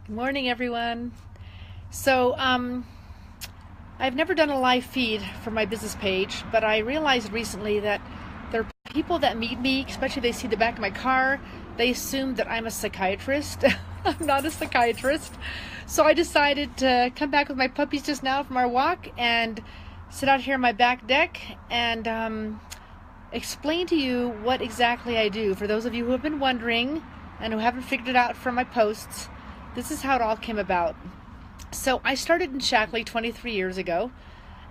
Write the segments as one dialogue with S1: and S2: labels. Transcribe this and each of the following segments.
S1: Good morning, everyone. So, I've never done a live feed for my business page, but I realized recently that there are people that meet me, especially if they see the back of my car, they assume that I'm a psychiatrist. I'm not a psychiatrist. So I decided to come back with my puppies just now from our walk and sit out here on my back deck and explain to you what exactly I do. For those of you who have been wondering and who haven't figured it out from my posts, this is how it all came about. So I started in Shaklee 23 years ago,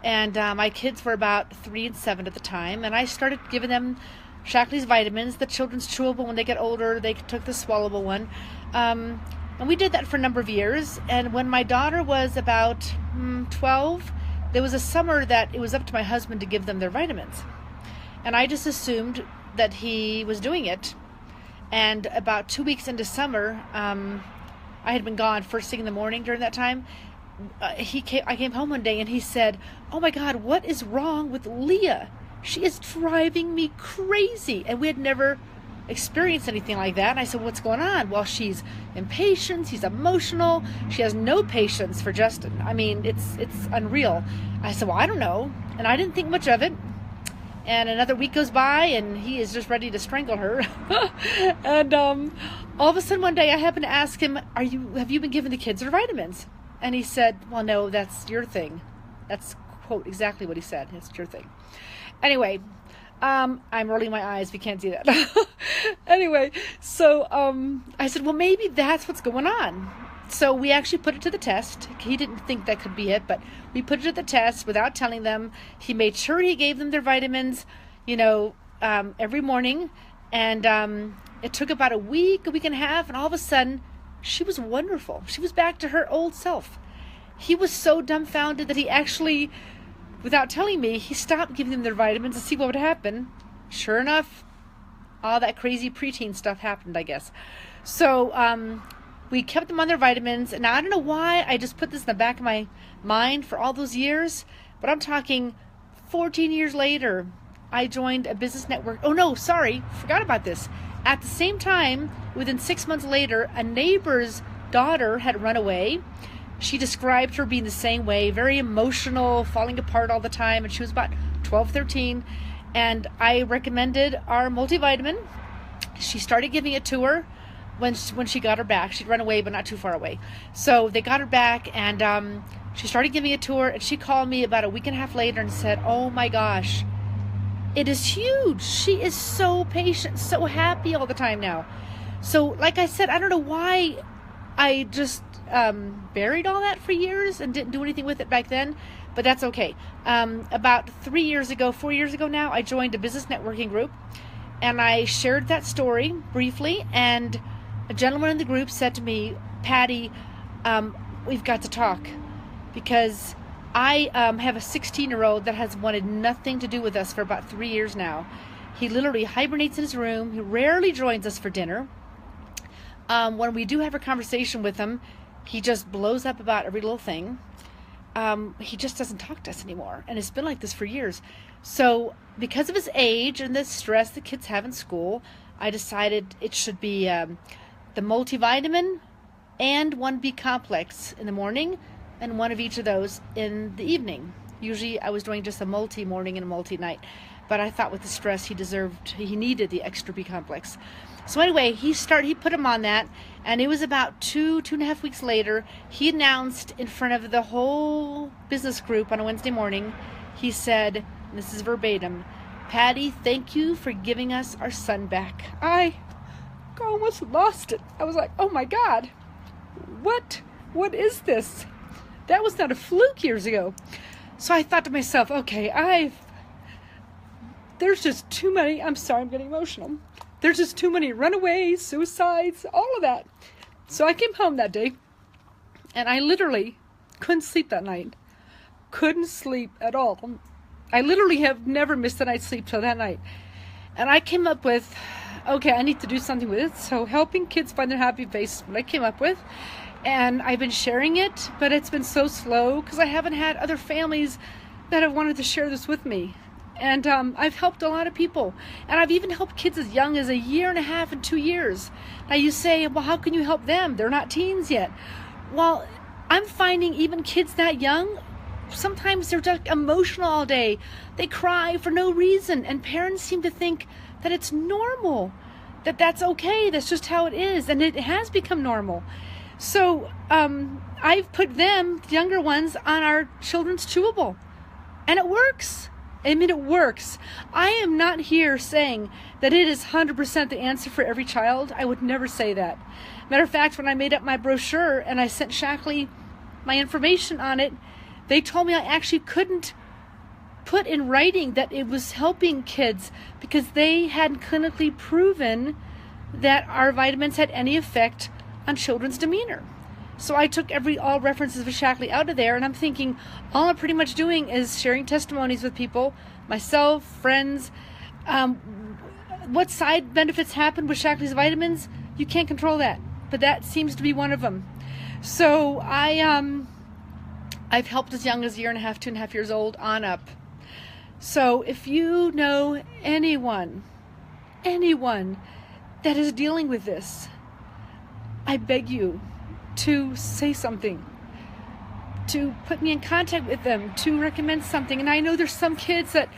S1: and my kids were about 3 and 7 at the time, and I started giving them Shaklee's vitamins, the children's chewable. When they get older, they took the swallowable one. And we did that for a number of years, and when my daughter was about 12, there was a summer that it was up to my husband to give them their vitamins. And I just assumed that he was doing it. And about 2 weeks into summer, I had been gone first thing in the morning during that time. I came home one day and he said, "Oh my God, what is wrong with Leah? She is driving me crazy." And we had never experienced anything like that. And I said, "What's going on?" "Well, she's impatient, she's emotional, she has no patience for Justin. I mean, it's unreal." I said, "Well, I don't know." And I didn't think much of it. And another week goes by, and he is just ready to strangle her. And all of a sudden, one day, I happened to ask him, "Have you been giving the kids their vitamins?" And he said, "Well, no, that's your thing." That's, quote, exactly what he said. "It's your thing." Anyway, I'm rolling my eyes if you can't see that. Anyway, so I said, "Well, maybe that's what's going on." So we actually put it to the test. He didn't think that could be it, but we put it to the test without telling them. He made sure he gave them their vitamins, every morning. And it took about a week and a half, and all of a sudden, she was wonderful. She was back to her old self. He was so dumbfounded that he actually, without telling me, he stopped giving them their vitamins to see what would happen. Sure enough, all that crazy preteen stuff happened, I guess. So, we kept them on their vitamins, and now I don't know why I just put this in the back of my mind for all those years, but I'm talking 14 years later, I joined a business network. Oh no, sorry, forgot about this. At the same time, within 6 months later, a neighbor's daughter had run away. She described her being the same way, very emotional, falling apart all the time, and she was about 12, 13, and I recommended our multivitamin. She started giving it to her. When she got her back. She'd run away, but not too far away. So they got her back, and she started giving it to her, and she called me about a week and a half later and said, "Oh my gosh, it is huge. She is so patient, so happy all the time now." So like I said, I don't know why I just buried all that for years and didn't do anything with it back then, but that's okay. About 4 years ago now, I joined a business networking group, and I shared that story briefly, and a gentleman in the group said to me, "Patty, we've got to talk, because I have a 16-year-old that has wanted nothing to do with us for about 3 years now. He literally hibernates in his room. He rarely joins us for dinner. When we do have a conversation with him, he just blows up about every little thing. He just doesn't talk to us anymore, and it's been like this for years." So because of his age and the stress the kids have in school, I decided it should be the multivitamin and one B complex in the morning, and one of each of those in the evening. Usually I was doing just a multi-morning and a multi-night, but I thought with the stress he needed the extra B complex. So anyway, he put him on that, and it was about 2.5 weeks later, he announced in front of the whole business group on a Wednesday morning, he said, and this is verbatim, "Patty, thank you for giving us our son back." I almost lost it. I was like, "Oh my God, what is this? That was not a fluke years ago." So I thought to myself, okay, there's just too many, I'm sorry, I'm getting emotional. There's just too many runaways, suicides, all of that. So I came home that day, and I literally couldn't sleep that night. Couldn't sleep at all. I literally have never missed a night's sleep till that night. And I came up with, okay, I need to do something with it. So helping kids find their happy face is what I came up with. And I've been sharing it, but it's been so slow because I haven't had other families that have wanted to share this with me. And I've helped a lot of people. And I've even helped kids as young as 1.5 and 2 years. Now you say, well, how can you help them? They're not teens yet. Well, I'm finding even kids that young, sometimes they're just emotional all day. They cry for no reason. And parents seem to think that it's normal, that that's okay. That's just how it is. And it has become normal. So I've put them, the younger ones, on our children's chewable. And it works. I mean, it works. I am not here saying that it is 100% the answer for every child. I would never say that. Matter of fact, when I made up my brochure and I sent Shaklee my information on it, they told me I actually couldn't put in writing that it was helping kids because they hadn't clinically proven that our vitamins had any effect on children's demeanor. So I took all references of Shaklee out of there, and I'm thinking all I'm pretty much doing is sharing testimonies with people, myself, friends. What side benefits happen with Shaklee's vitamins? You can't control that, but that seems to be one of them. So I've helped as young as 1.5, 2.5 years old on up. So if you know anyone that is dealing with this, I beg you to say something, to put me in contact with them, to recommend something. And I know there's some kids that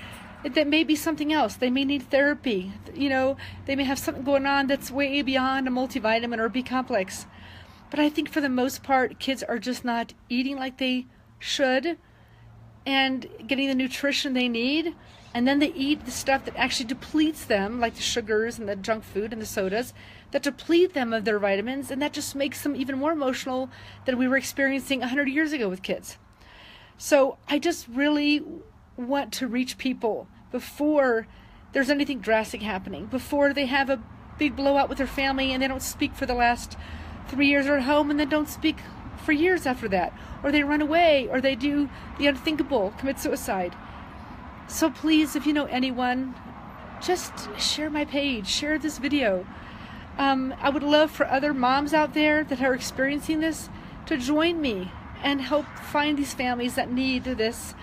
S1: may be something else. They may need therapy. You know, they may have something going on that's way beyond a multivitamin or B-complex. But I think for the most part, kids are just not eating like they should and getting the nutrition they need. And then they eat the stuff that actually depletes them, like the sugars and the junk food and the sodas, that deplete them of their vitamins, and that just makes them even more emotional than we were experiencing 100 years ago with kids. So I just really want to reach people before there's anything drastic happening, before they have a big blowout with their family and they don't speak for the last 3 years or at home and then don't speak for years after that, or they run away, or they do the unthinkable, commit suicide. So please, if you know anyone, just share my page, share this video. I would love for other moms out there that are experiencing this to join me and help find these families that need this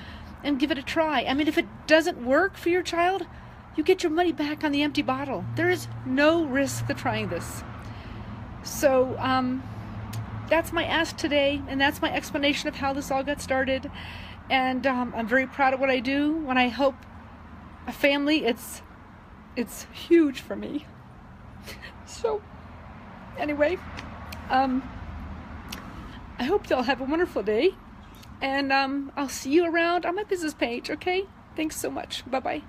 S1: and give it a try. I mean, if it doesn't work for your child, you get your money back on the empty bottle. There is no risk to trying this. So that's my ask today, and that's my explanation of how this all got started. And I'm very proud of what I do. When I help a family, it's huge for me. So anyway, I hope y'all have a wonderful day, and I'll see you around on my business page, okay? Thanks so much. Bye-bye.